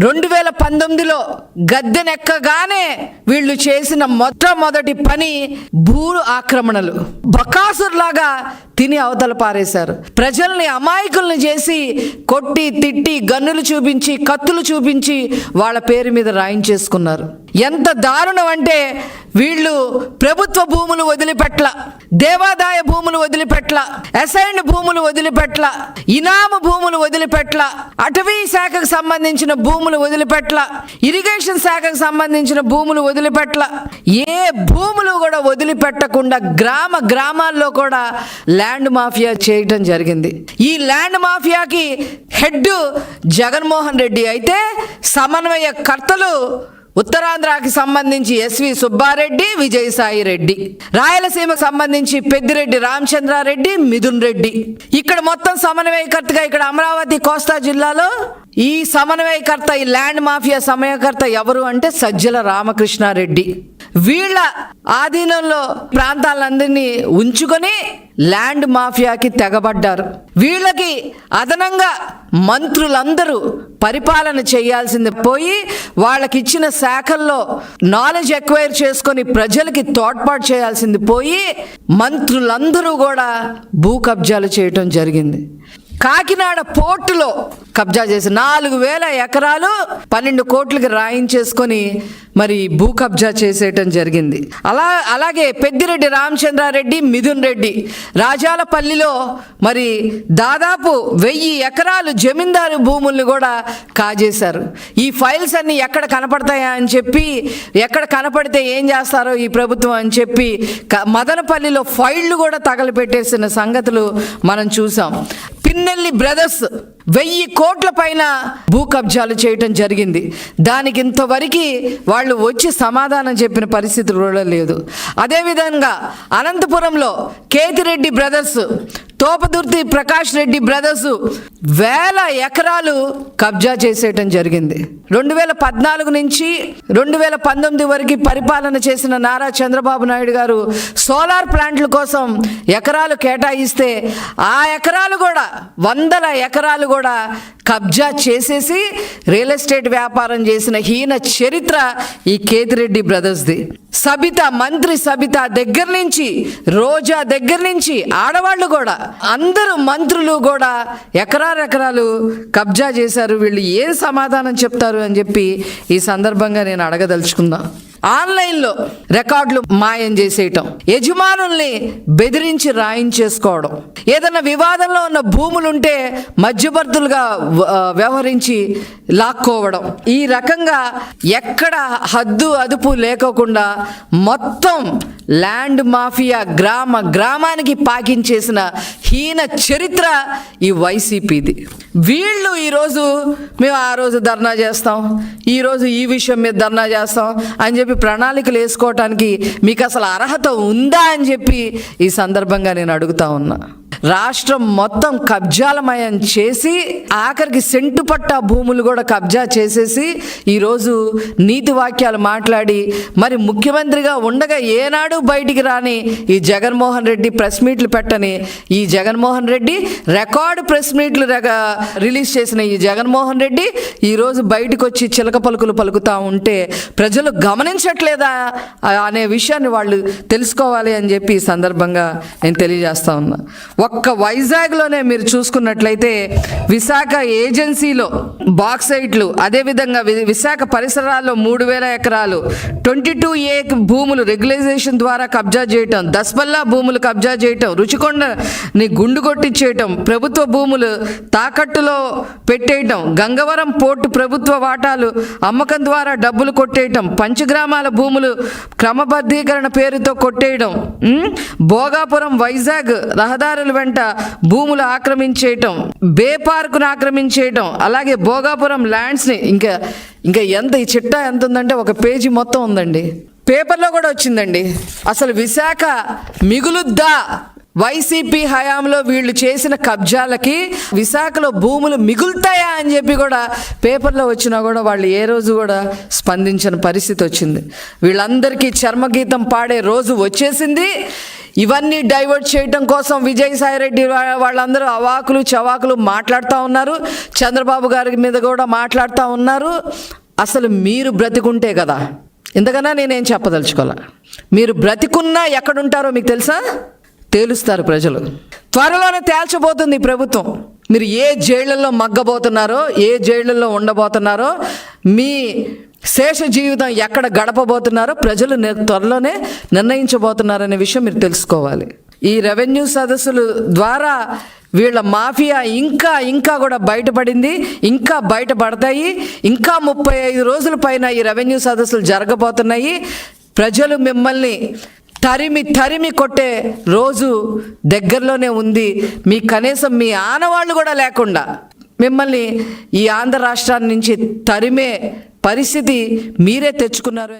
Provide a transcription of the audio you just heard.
2019లో గద్దెనెక్కగానే వీళ్ళు చేసిన మొట్టమొదటి పని భూ ఆక్రమణలు. బకాసుర్లాగా తిని అవతల పారేశారు. ప్రజల్ని అమాయకుల్ని చేసి కొట్టి తిట్టి గన్నులు చూపించి కత్తులు చూపించి వాళ్ళ పేరు మీద రాయించేసుకున్నారు. ఎంత దారుణం అంటే వీళ్ళు ప్రభుత్వ భూములు వదిలిపెట్ల, దేవాదాయ భూములు వదిలిపెట్ల, అసైన్డ్ భూములు వదిలిపెట్ల, ఇనాము భూములు వదిలిపెట్ల, అటవీ శాఖకు సంబంధించిన భూములు వదిలిపెట్ల, ఇరిగేషన్ శాఖకు సంబంధించిన భూములు వదిలిపెట్ల. ఏ భూములు కూడా వదిలిపెట్టకుండా గ్రామాల్లో కూడా ల్యాండ్ మాఫియా చేయటం జరిగింది. ఈ ల్యాండ్ మాఫియాకి హెడ్ జగన్మోహన్ రెడ్డి అయితే సమన్వయకర్తలు ఉత్తరాంధ్రకి సంబంధించి ఎస్వి సుబ్బారెడ్డి, విజయసాయి రెడ్డి, రాయలసీమకు సంబంధించి పెద్దిరెడ్డి రామచంద్రారెడ్డి, మిథున్ రెడ్డి. ఇక్కడ మొత్తం సమన్వయకర్తగా ఇక్కడ అమరావతి కోస్తా జిల్లాలో ఈ సమన్వయకర్త, ఈ ల్యాండ్ మాఫియా సమన్వయకర్త ఎవరు అంటే సజ్జల రామకృష్ణారెడ్డి. వీళ్ళ ఆధీనంలో ప్రాంతాలందరినీ ఉంచుకొని ల్యాండ్ మాఫియాకి తెగబడ్డారు. వీళ్ళకి అదనంగా మంత్రులందరూ పరిపాలన చేయాల్సింది పోయి వాళ్ళకిచ్చిన శాఖల్లో నాలెడ్జ్ ఎక్వైర్ చేసుకొని ప్రజలకి తోడ్పాటు చేయాల్సింది పోయి మంత్రులందరూ కూడా భూ కబ్జాలు చేయటం జరిగింది. కాకినాడ పోర్టులో కబ్జా చేసి 4,000 ఎకరాలు 12 కోట్లకి రాయించేసుకొని మరి భూ కబ్జా చేసేయటం జరిగింది. అలాగే పెద్దిరెడ్డి రామచంద్రారెడ్డి, మిథున్ రెడ్డి రాజాలపల్లిలో మరి దాదాపు 1000 ఎకరాలు జమీందారు భూముల్ని కూడా కాజేశారు. ఈ ఫైల్స్ అన్ని ఎక్కడ కనపడతాయా అని చెప్పి, ఎక్కడ కనపడితే ఏం చేస్తారో ఈ ప్రభుత్వం అని చెప్పి మదనపల్లిలో ఫైళ్లు కూడా తగలపెట్టేసిన సంగతులు మనం చూసాం. పిన్నెల్లి బ్రదర్స్ 1000 కోట్ల పైన భూ కబ్జాలు చేయటం జరిగింది. దానికి ఇంతవరకు వాళ్ళు వచ్చి సమాధానం చెప్పిన పరిస్థితి కూడా లేదు. అదేవిధంగా అనంతపురంలో కేతిరెడ్డి బ్రదర్స్, తోపదుర్తి ప్రకాష్ రెడ్డి బ్రదర్స్ 1000 ఎకరాలు కబ్జా చేసేయటం జరిగింది. 2014 నుంచి 2019 వరకు పరిపాలన చేసిన నారా చంద్రబాబు నాయుడు గారు సోలార్ ప్లాంట్ల కోసం ఎకరాలు కేటాయిస్తే ఆ ఎకరాలు కూడా 100 ఎకరాలు కూడా కబ్జా చేసేసి రియల్ ఎస్టేట్ వ్యాపారం చేసిన హీన చరిత్ర ఈ కేతిరెడ్డి బ్రదర్స్ది. మంత్రి సబిత దగ్గర నుంచి, రోజా దగ్గర నుంచి ఆడవాళ్ళు కూడా అందరూ మంత్రులు కూడా ఎకరాలు కబ్జా చేశారు. వీళ్ళు ఏం సమాధానం చెప్తారు అని చెప్పి ఈ సందర్భంగా నేను అడగదలుచుకున్నా. ఆన్లైన్లో రికార్డులు మాయం చేసేయటం, యజమానుల్ని బెదిరించి రాయించేసుకోవడం, ఏదైనా వివాదంలో ఉన్న భూములుంటే మధ్యవర్తులుగా వ్యవహరించి లాక్కోవడం, ఈ రకంగా ఎక్కడ హద్దు అదుపు లేకోకుండా మొత్తం ల్యాండ్ మాఫియా గ్రామానికి పాకించేసిన హీన చరిత్ర ఈ వైసీపీది. వీళ్ళు ఈరోజు మేము ఆ రోజు ధర్నా చేస్తాం, ఈరోజు ఈ విషయం మీద ధర్నా చేస్తాం అని చెప్పి ప్రణాళికలు వేసుకోవటానికి మీకు అసలు అర్హత ఉందా అని చెప్పి ఈ సందర్భంగా నేను అడుగుతా ఉన్నా. రాష్ట్రం మొత్తం కబ్జాలమయం చేసి ఆఖరికి సెంటు పట్టా భూములు కూడా కబ్జా చేసేసి ఈరోజు నీతి వాక్యాలు మాట్లాడి మరి ముఖ్యమంత్రిగా ఉండగా ఏనాడు బయటికి రాని ఈ జగన్మోహన్ రెడ్డి ప్రెస్ మీట్లు పెట్టని ఈ జగన్మోహన్ రెడ్డి, రికార్డు ప్రెస్ మీట్లు రిలీజ్ చేసిన ఈ జగన్మోహన్ రెడ్డి ఈరోజు బయటకు వచ్చి చిలక పలుకులు పలుకుతూ ఉంటే ప్రజలు గమనించట్లేదా అనే విషయాన్ని వాళ్ళు తెలుసుకోవాలి అని చెప్పి ఈ సందర్భంగా నేను తెలియజేస్తా ఉన్నా. ఒక్క వైజాగ్లోనే మీరు చూసుకున్నట్లయితే విశాఖ ఏజెన్సీలో బాక్సైట్లు, అదేవిధంగా విశాఖ పరిసరాల్లో 3,000 ఎకరాలు 22A భూములు రెగ్యులైజేషన్ ద్వారా కబ్జా చేయటం, దస్పల్లా భూములు కబ్జా చేయటం, రుచికొండని గుండు కొట్టించేయటం, ప్రభుత్వ భూములు తాకట్టులో పెట్టేయటం, గంగవరం పోర్టు ప్రభుత్వ వాటాలు అమ్మకం ద్వారా డబ్బులు కొట్టేయటం, పంచగ్రామాల భూములు క్రమబద్ధీకరణ పేరుతో కొట్టేయడం, భోగాపురం వైజాగ్ రహదారుల వెంట భూములు ఆక్రమించేయటం, బే పార్కును ఆక్రమించేయటం, అలాగే భోగాపురం ల్యాండ్స్ని ఇంకా ఎంత ఈ చిట్టా ఎంత ఉందంటే ఒక పేజీ మొత్తం ఉందండి. పేపర్లో కూడా వచ్చిందండి. అసలు విశాఖ మిగులుద్దా వైసీపీ హయాంలో వీళ్ళు చేసిన కబ్జాలకి విశాఖలో భూములు మిగులుతాయా అని చెప్పి కూడా పేపర్లో వచ్చినా కూడా వాళ్ళు ఏ రోజు కూడా స్పందించిన పరిస్థితి వచ్చింది. వీళ్ళందరికీ చర్మగీతం పాడే రోజు వచ్చేసింది. ఇవన్నీ డైవర్ట్ చేయడం కోసం విజయసాయిరెడ్డి వాళ్ళందరూ అవాకులు చవాకులు మాట్లాడుతూ ఉన్నారు. చంద్రబాబు గారి మీద కూడా మాట్లాడుతూ ఉన్నారు. అసలు మీరు బ్రతికుంటే కదా, ఇంతకన్నా నేనేం చెప్పదలుచుకోలే. మీరు బ్రతికున్నా ఎక్కడుంటారో మీకు తెలుసా? తేలుస్తారు ప్రజలు. త్వరలోనే తేల్చబోతుంది ఈ ప్రభుత్వం. మీరు ఏ జైళ్ళల్లో మగ్గబోతున్నారో, ఏ జైళ్ళల్లో ఉండబోతున్నారో, మీ శేష జీవితం ఎక్కడ గడపబోతున్నారో ప్రజలు త్వరలోనే నిర్ణయించబోతున్నారనే విషయం మీరు తెలుసుకోవాలి. ఈ రెవెన్యూ సదస్సుల ద్వారా వీళ్ళ మాఫియా ఇంకా కూడా బయటపడింది, ఇంకా బయటపడతాయి. ఇంకా 35 రోజుల పైన ఈ రెవెన్యూ సదస్సులు జరగబోతున్నాయి. ప్రజలు మిమ్మల్ని తరిమి కొట్టే రోజు దగ్గరలోనే ఉంది. మీ కనీసం మీ ఆనవాళ్ళు కూడా లేకుండా మిమ్మల్ని ఈ ఆంధ్ర రాష్ట్రాన్ని నుంచి తరిమే పరిస్థితి మీరే తెచ్చుకున్నారు.